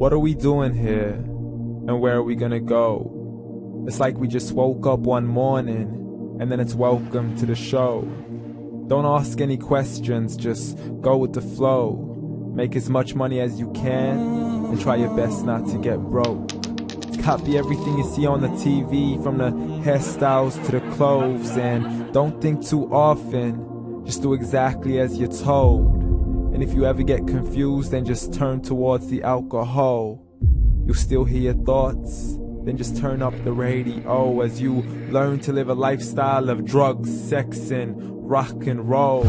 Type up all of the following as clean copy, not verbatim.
What are we doing here? And where are we gonna go? It's like we just woke up one morning and then it's welcome to the show. Don't ask any questions, just go with the flow. Make as much money as you can and try your best not to get broke. Copy everything you see on the TV, from the hairstyles to the clothes, and don't think too often, just do exactly as you're told. And if you ever get confused, then just turn towards the alcohol. You'll still hear your thoughts, then just turn up the radio as you learn to live a lifestyle of drugs, sex, and rock and roll.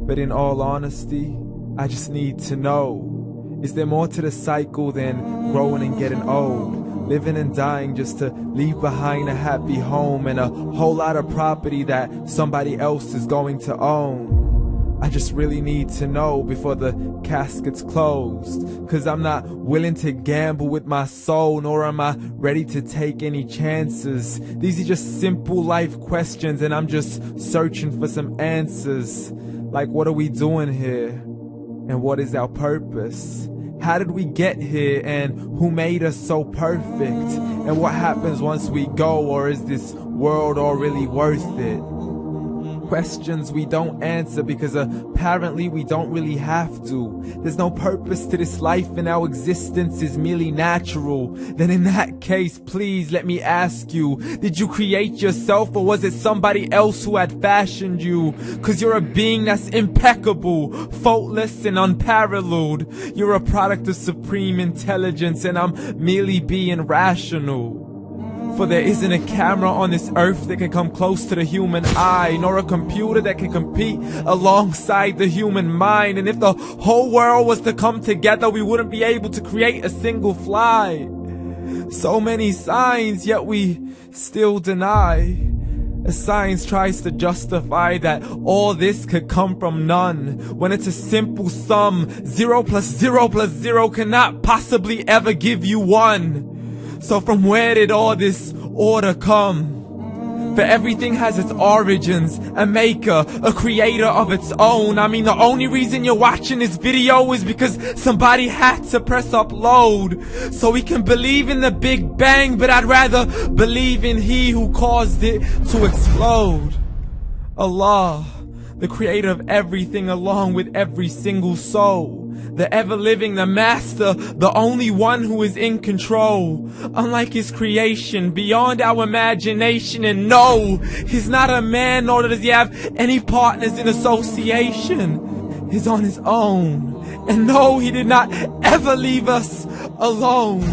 But in all honesty, I just need to know, is there more to the cycle than growing and getting old? Living and dying just to leave behind a happy home and a whole lot of property that somebody else is going to own. I just really need to know before the casket's closed, 'cause I'm not willing to gamble with my soul, nor am I ready to take any chances. These are just simple life questions and I'm just searching for some answers. Like, what are we doing here? And what is our purpose? How did we get here, and who made us so perfect? And what happens once we go, or is this world all really worth it? Questions we don't answer because apparently we don't really have to. There's no purpose to this life and our existence is merely natural. Then in that case, please let me ask you, did you create yourself, or was it somebody else who had fashioned you? 'Cause you're a being that's impeccable, faultless and unparalleled. You're a product of supreme intelligence and I'm merely being rational. For there isn't a camera on this earth that can come close to the human eye, nor a computer that can compete alongside the human mind. And if the whole world was to come together, we wouldn't be able to create a single fly. So many signs, yet we still deny. As science tries to justify that all this could come from none, when it's a simple sum. 0 plus 0 plus 0 cannot possibly ever give you 1. So from where did all this order come? For everything has its origins, a maker, a creator of its own. I mean, the only reason you're watching this video is because somebody had to press upload. So we can believe in the Big Bang, but I'd rather believe in He who caused it to explode. Allah, the creator of everything along with every single soul. The ever-living, the master, the only one who is in control. Unlike his creation, beyond our imagination. And no, he's not a man, nor does he have any partners in association. He's on his own. And no, he did not ever leave us alone.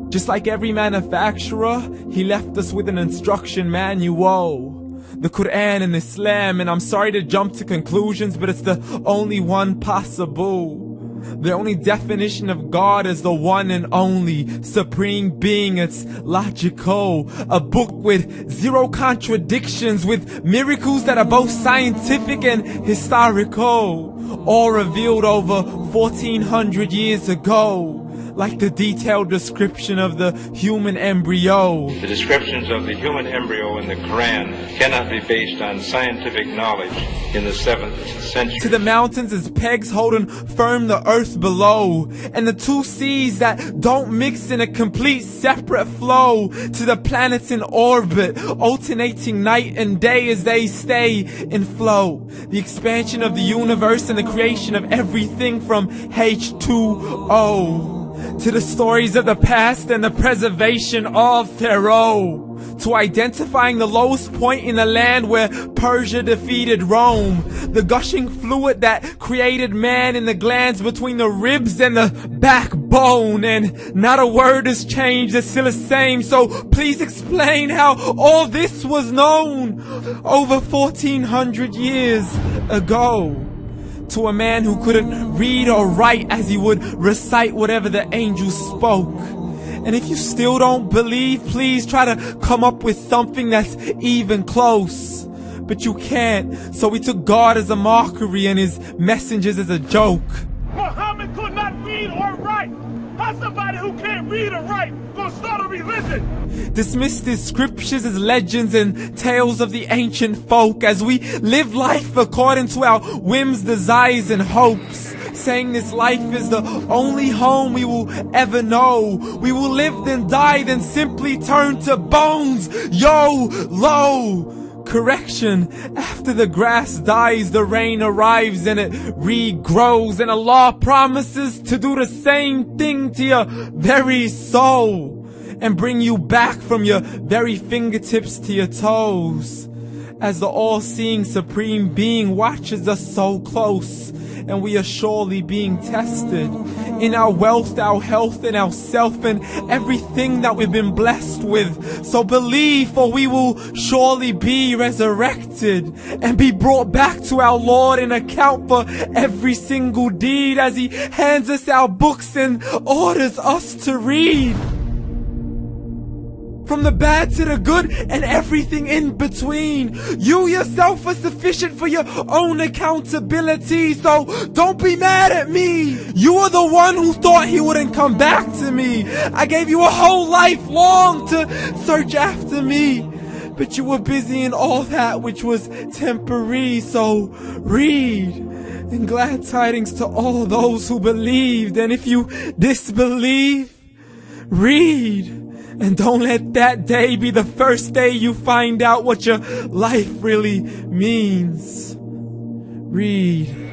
Just like every manufacturer, he left us with an instruction manual. The Quran and Islam, and I'm sorry to jump to conclusions, but it's the only one possible. The only definition of God is the one and only supreme being. It's logical, a book with 0 contradictions, with miracles that are both scientific and historical, all revealed over 1400 years ago. Like the detailed description of the human embryo. The descriptions of the human embryo in the Quran cannot be based on scientific knowledge in the 7th century. To the mountains as pegs holding firm the earth below, and the 2 seas that don't mix in a complete separate flow. To the planets in orbit, alternating night and day as they stay in flow. The expansion of the universe and the creation of everything from H2O. To the stories of the past and the preservation of Pharaoh. To identifying the lowest point in the land where Persia defeated Rome. The gushing fluid that created man in the glands between the ribs and the backbone. And not a word has changed, it's still the same. So please explain how all this was known over 1400 years ago. To a man who couldn't read or write as he would recite whatever the angels spoke. And if you still don't believe, please try to come up with something that's even close. But you can't, so we took God as a mockery and his messengers as a joke. Muhammad could not read or write. How's somebody who can't read or write gonna start a religion? Dismissed his scriptures as legends and tales of the ancient folk as we live life according to our whims, desires, and hopes. saying this life is the only home we will ever know. We will live then die, then simply turn to bones. YOLO! Correction, after the grass dies, the rain arrives and it regrows, and Allah promises to do the same thing to your very soul and bring you back from your very fingertips to your toes, as the all-seeing supreme being watches us so close, and we are surely being tested in our wealth, our health, and our self, and everything that we've been blessed with. So believe, for we will surely be resurrected and be brought back to our Lord and account for every single deed, as He hands us our books and orders us to read. From the bad to the good and everything in between. You yourself are sufficient for your own accountability, so don't be mad at me. You are the one who thought He wouldn't come back to me. I gave you a whole life long to search after me, but you were busy in all that which was temporary. So read, and glad tidings to all those who believed. And if you disbelieve, read. And don't let that day be the first day you find out what your life really means. Read.